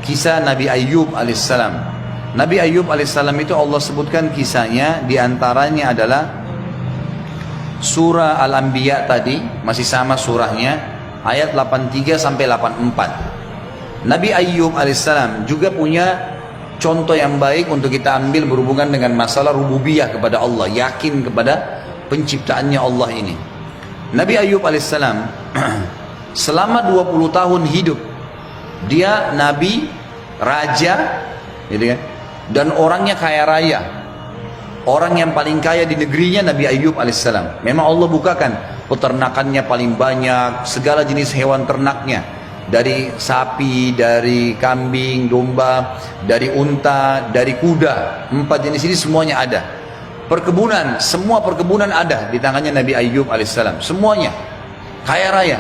kisah Nabi Ayyub alaihissalam. Nabi Ayyub alaihissalam itu Allah sebutkan kisahnya, diantaranya adalah surah Al-Anbiya tadi, masih sama surahnya, ayat 83 sampai 84. Nabi Ayyub alaihissalam juga punya contoh yang baik untuk kita ambil berhubungan dengan masalah rububiyah kepada Allah, yakin kepada penciptaannya Allah ini. Nabi Ayyub alaihissalam selama 20 tahun hidup, dia nabi, raja, gitu kan, dan orangnya kaya raya, orang yang paling kaya di negerinya Nabi Ayyub alaihissalam. Memang Allah bukakan peternakannya paling banyak, segala jenis hewan ternaknya, dari sapi, dari kambing, domba, dari unta, dari kuda, 4 jenis ini semuanya ada. Perkebunan, semua perkebunan ada di tangannya Nabi Ayyub alaihissalam, semuanya kaya raya.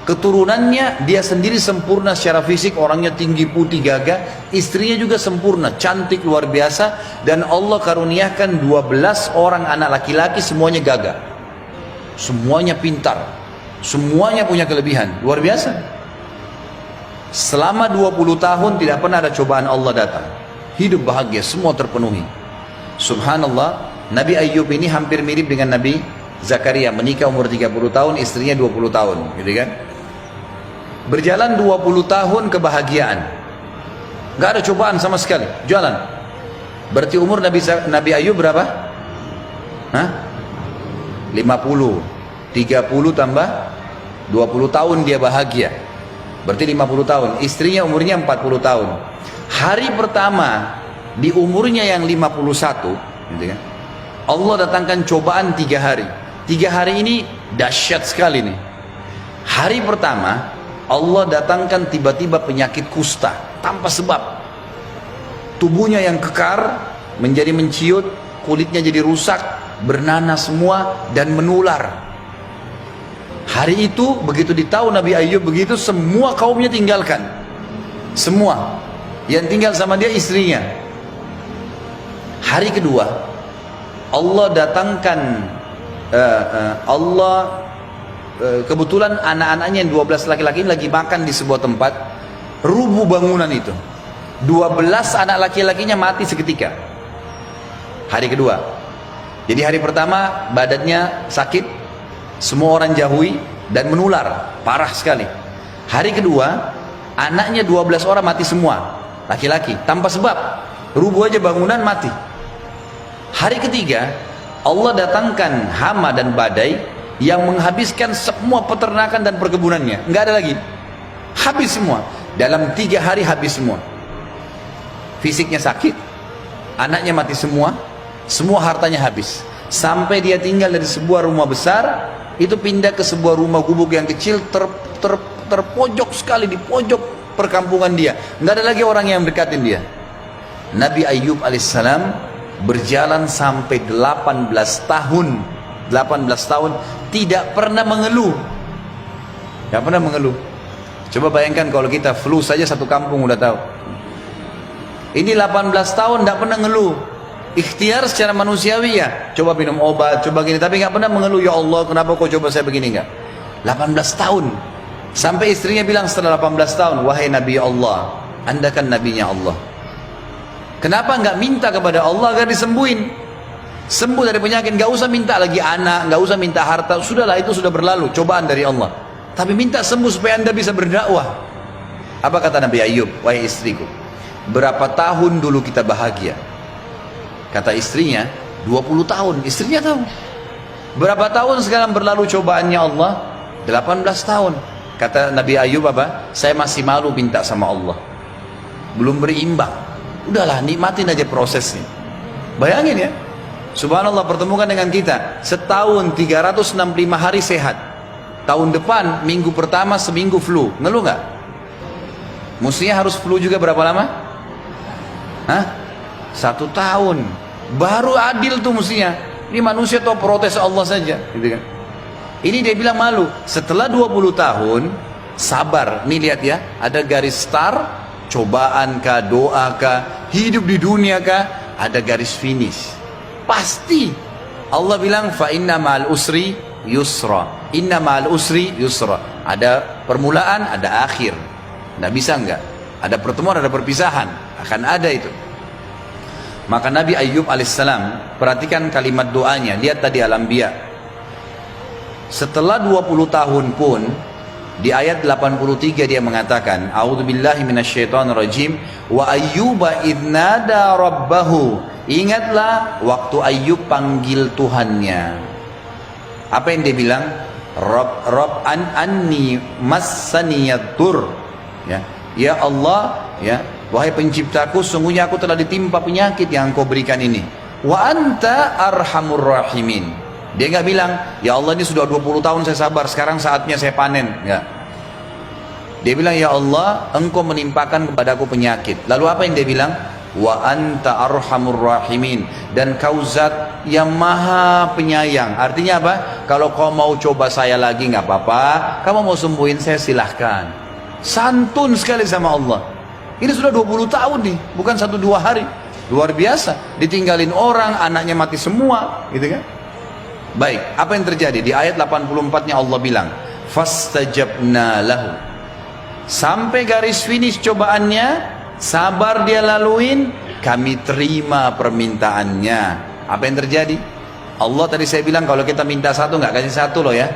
Keturunannya dia sendiri sempurna secara fisik, orangnya tinggi, putih, gagah. Istrinya juga sempurna, cantik luar biasa. Dan Allah karuniakan 12 orang anak laki-laki, semuanya gagah, semuanya pintar, semuanya punya kelebihan luar biasa. Selama 20 tahun tidak pernah ada cobaan Allah datang, hidup bahagia, semua terpenuhi. Subhanallah, Nabi Ayyub ini hampir mirip dengan Nabi Zakaria, menikah umur 30 tahun, istrinya 20 tahun, gitu kan. Berjalan 20 tahun kebahagiaan, gak ada cobaan sama sekali, jalan. Berarti umur Nabi Ayyub berapa? Hah? 50, 30 tambah 20 tahun dia bahagia, berarti 50 tahun. Istrinya umurnya 40 tahun. Hari pertama di umurnya yang 51, gitu kan, Allah datangkan cobaan 3 hari. 3 hari ini dahsyat sekali nih. Hari pertama Allah datangkan tiba-tiba penyakit kusta tanpa sebab. Tubuhnya yang kekar menjadi menciut, kulitnya jadi rusak, bernanas semua dan menular. Hari itu begitu ditahu Nabi Ayyub begitu, semua kaumnya tinggalkan. Semua yang tinggal sama dia istrinya. Hari kedua Allah datangkan kebetulan anak-anaknya yang 12 laki-laki lagi makan di sebuah tempat, rubuh bangunan itu, 12 anak laki-lakinya mati seketika. Hari kedua. Jadi hari pertama badannya sakit, semua orang jauhi dan menular parah sekali. Hari kedua anaknya 12 orang mati semua, laki-laki, tanpa sebab, rubuh aja bangunan mati. Hari ketiga Allah datangkan hama dan badai yang menghabiskan semua peternakan dan perkebunannya, nggak ada lagi, habis semua. Dalam 3 hari habis semua. Fisiknya sakit, anaknya mati semua, semua hartanya habis. Sampai dia tinggal dari sebuah rumah besar itu pindah ke sebuah rumah gubuk yang kecil, terpojok sekali di pojok perkampungan dia, nggak ada lagi orang yang mendekatin dia. Nabi Ayyub alaihissalam berjalan sampai 18 tahun, 18 tahun tidak pernah mengeluh, tidak pernah mengeluh. Coba bayangkan kalau kita flu saja satu kampung udah tahu. Ini 18 tahun tidak pernah ngeluh. Ikhtiar secara manusiawi ya, coba minum obat, coba gini, tapi nggak pernah mengeluh, ya Allah kenapa kau coba saya begini, enggak. 18 tahun. Sampai istrinya bilang setelah 18 tahun, wahai Nabi Allah, Anda kan nabinya Allah, kenapa nggak minta kepada Allah agar disembuhin, sembuh dari penyakit, nggak usah minta lagi anak, nggak usah minta harta, sudahlah itu sudah berlalu, cobaan dari Allah. Tapi minta sembuh supaya Anda bisa berdakwah. Apa kata Nabi Ayyub? Wahai istriku, berapa tahun dulu kita bahagia? Kata istrinya 20 tahun. Istrinya tahu berapa tahun sekarang berlalu cobaannya Allah, 18 tahun. Kata Nabi Ayyub apa? Saya masih malu minta sama Allah, belum berimbang. Udahlah nikmatin aja prosesnya. Bayangin ya, subhanallah, pertemukan dengan kita setahun 365 hari sehat. Tahun depan minggu pertama seminggu flu, ngeluh nggak? Mestinya harus flu juga berapa lama? Hah? 1 tahun. Baru adil tuh mestinya. Ini manusia atau protes Allah saja, gitu kan? Ini dia bilang malu. Setelah 20 tahun sabar. Nih lihat ya, ada garis star, cobaan kah, doa kah, hidup di dunia kah, ada garis finish. Pasti Allah bilang fa inna ma'al usri yusra. Inna ma'al usri yusra. Ada permulaan, ada akhir. Nggak bisa enggak? Ada pertemuan, ada perpisahan, akan ada itu. Maka Nabi Ayyub alaihissalam, perhatikan kalimat doanya, lihat tadi Al-Anbiya. Setelah 20 tahun pun, di ayat 83 dia mengatakan, A'udzubillahi minasyaitonirrajim, wa ayyuba idnada rabbahu. Ingatlah waktu Ayyub panggil Tuhannya. Apa yang dia bilang? Rabb anni massaniyadur. Ya Allah, ya, wahai penciptaku, sungguhnya aku telah ditimpa penyakit yang Engkau berikan ini. Wa anta arhamur rahimin. Dia nggak bilang, ya Allah ini sudah 20 tahun saya sabar, sekarang saatnya saya panen. Nggak. Dia bilang, ya Allah, Engkau menimpakan kepadaku penyakit. Lalu apa yang dia bilang? Wa anta arhamur rahimin. Dan kau zat yang maha penyayang. Artinya apa? Kalau kau mau coba saya lagi nggak apa-apa. Kamu mau sembuhin saya silahkan. Santun sekali sama Allah. Ini sudah 20 tahun nih, bukan 1-2 hari. Luar biasa. Ditinggalin orang, anaknya mati semua, gitu kan? Baik, apa yang terjadi? Di ayat 84-nya Allah bilang, fastajabna lahu. Sampai garis finish cobaannya, sabar dia laluin, kami terima permintaannya. Apa yang terjadi? Allah tadi saya bilang kalau kita minta satu nggak kasih satu loh ya.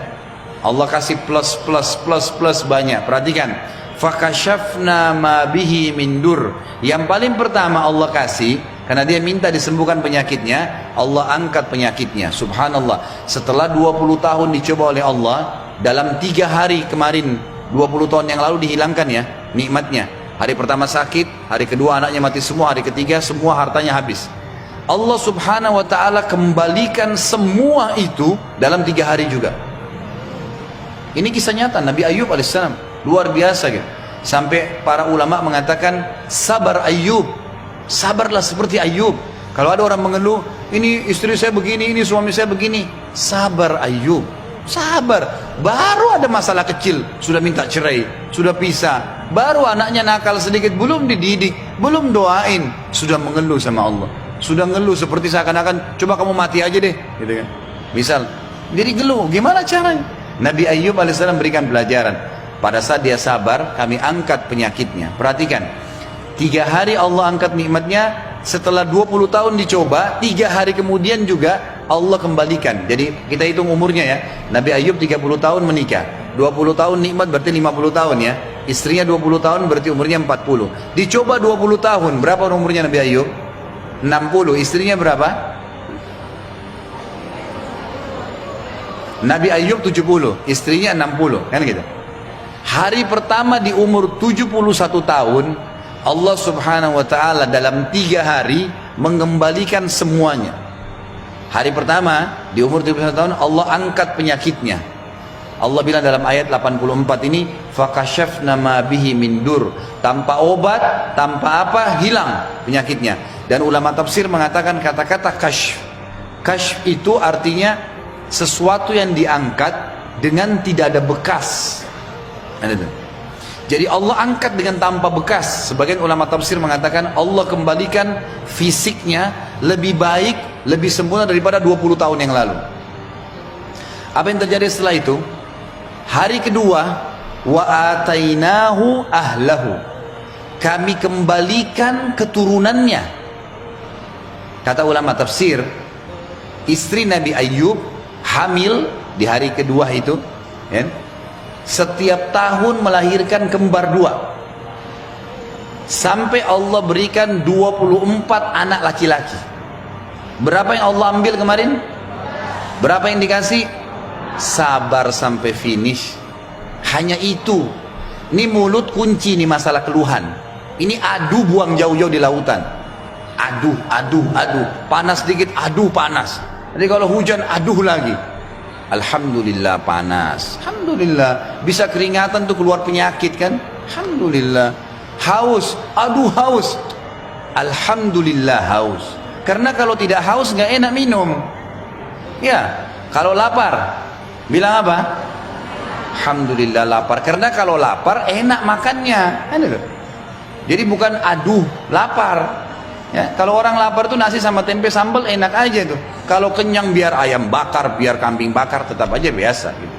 Allah kasih plus banyak. Perhatikan, fakashafna ma bihi min dur. Yang paling pertama Allah kasih, karena dia minta disembuhkan penyakitnya, Allah angkat penyakitnya. Subhanallah. Setelah 20 tahun dicoba oleh Allah, dalam 3 hari kemarin, 20 tahun yang lalu dihilangkan ya nikmatnya. Hari pertama sakit, hari kedua anaknya mati semua, hari ketiga semua hartanya habis. Allah subhanahu wa ta'ala kembalikan semua itu dalam 3 hari juga. Ini kisah nyata Nabi Ayyub alaihissalam, luar biasa gitu. Sampai para ulama mengatakan, sabar Ayyub, sabarlah seperti Ayyub. Kalau ada orang mengeluh, ini istri saya begini, ini suami saya begini, sabar Ayyub, sabar. Baru ada masalah kecil, sudah minta cerai, sudah pisah. Baru anaknya nakal sedikit, belum dididik, belum doain, sudah mengeluh sama Allah. Sudah ngeluh seperti seakan-akan, coba kamu mati aja deh, gitu kan. Misal, jadi geluh, gimana caranya? Nabi Ayyub alaihissalam berikan pelajaran. Pada saat dia sabar, kami angkat penyakitnya. Perhatikan, 3 hari Allah angkat nikmatnya. Setelah 20 tahun dicoba, 3 hari kemudian juga Allah kembalikan. Jadi kita hitung umurnya ya. Nabi Ayyub 30 tahun menikah, 20 tahun nikmat berarti 50 tahun ya. Istrinya 20 tahun berarti umurnya 40. Dicoba 20 tahun, berapa umurnya Nabi Ayyub? 60. Istrinya berapa? Nabi Ayyub 70, istrinya 60, kan gitu. Hari pertama di umur 71 tahun, Allah subhanahu wa ta'ala dalam 3 hari mengembalikan semuanya. Hari pertama di umur 71 tahun Allah angkat penyakitnya. Allah bilang dalam ayat 84 ini, fakashafna ma bihi min dur. Tanpa obat, tanpa apa, hilang penyakitnya. Dan ulama tafsir mengatakan kata-kata kashf. Kashf itu artinya sesuatu yang diangkat dengan tidak ada bekas. Jadi Allah angkat dengan tanpa bekas. Sebagian ulama tafsir mengatakan Allah kembalikan fisiknya lebih baik, lebih sempurna daripada 20 tahun yang lalu. Apa yang terjadi setelah itu? Hari kedua, wa atainahu ahlahu. Kami kembalikan keturunannya. Kata ulama tafsir, istri Nabi Ayyub hamil di hari kedua itu, ya, setiap tahun melahirkan kembar 2. Sampai Allah berikan 24 anak laki-laki. Berapa yang Allah ambil kemarin? Berapa yang dikasih? Sabar sampai finish. Hanya itu. Ini mulut kunci nih masalah keluhan. Ini adu buang jauh-jauh di lautan. Aduh. Panas sedikit, aduh panas. Jadi kalau hujan, aduh lagi. Alhamdulillah panas. Alhamdulillah. Bisa keringatan tuh keluar penyakit kan? Alhamdulillah. Haus, aduh haus. Alhamdulillah haus. Karena kalau tidak haus nggak enak minum. Ya, kalau lapar, bilang apa? Alhamdulillah lapar. Karena kalau lapar enak makannya. Jadi bukan aduh lapar. Ya, kalau orang lapar tuh nasi sama tempe sambal enak aja tuh. Kalau kenyang biar ayam bakar, biar kambing bakar tetap aja biasa gitu.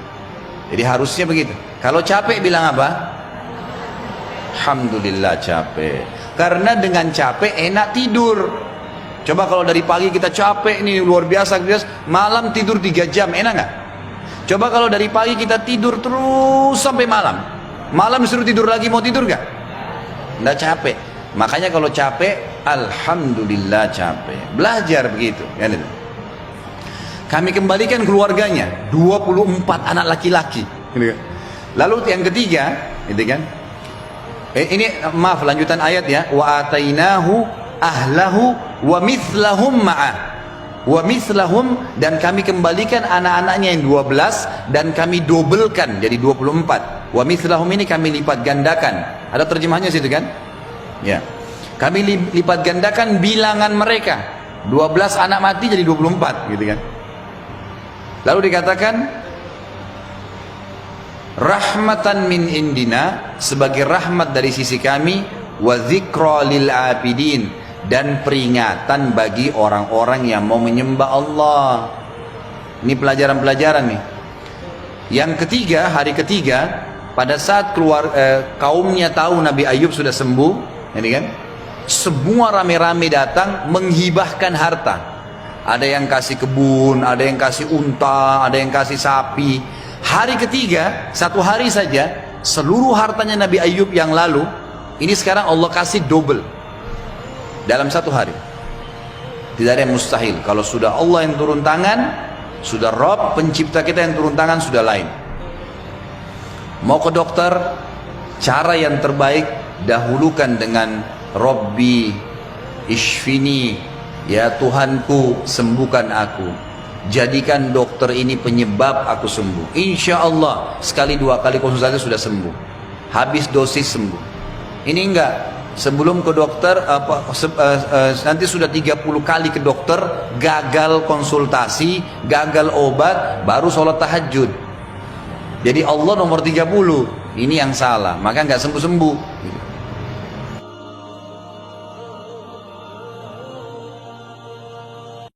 Jadi harusnya begitu. Kalau capek bilang apa? Alhamdulillah capek. Karena dengan capek enak tidur. Coba kalau dari pagi kita capek nih luar biasa, malam tidur 3 jam, enak nggak? Coba kalau dari pagi kita tidur terus sampai malam, malam disuruh tidur lagi, mau tidur nggak? Nggak capek. Makanya kalau capek, alhamdulillah capek. Belajar begitu, kan itu. Kami kembalikan keluarganya, 24 anak laki-laki. Lalu yang ketiga, gitu kan? Ini maaf lanjutan ayat ya. Wa atainahu ahlahu wa mithlahum ma'ah. Wa mithlahum, dan kami kembalikan anak-anaknya yang 12 dan kami dobelkan jadi 24. Wa mithlahum ini kami lipat gandakan. Ada terjemahnya situ kan? Ya. Kami lipat gandakan bilangan mereka. 12 anak mati jadi 24, gitu kan? Lalu dikatakan rahmatan min indina, sebagai rahmat dari sisi kami, wa dzikra lil abidin, dan peringatan bagi orang-orang yang mau menyembah Allah. Ini pelajaran-pelajaran nih. Yang ketiga, hari ketiga, pada saat kaumnya tahu Nabi Ayub sudah sembuh, ini kan? Semua rame-rame datang menghibahkan harta. Ada yang kasih kebun, ada yang kasih unta, ada yang kasih sapi. Hari ketiga, satu hari saja, seluruh hartanya Nabi Ayub yang lalu, ini sekarang Allah kasih double dalam satu hari. Tidak ada yang mustahil. Kalau sudah Allah yang turun tangan, sudah Rabb pencipta kita yang turun tangan, sudah lain. Mau ke dokter, cara yang terbaik dahulukan dengan Rabbi Ishfini, ya Tuhanku sembuhkan aku. Jadikan dokter ini penyebab aku sembuh. Insya Allah sekali 2 kali konsultasi sudah sembuh. Habis dosis sembuh. Ini enggak. Sebelum ke dokter nanti sudah 30 kali ke dokter, gagal konsultasi, gagal obat, baru sholat tahajud. Jadi Allah nomor 30. Ini yang salah, maka enggak sembuh-sembuh.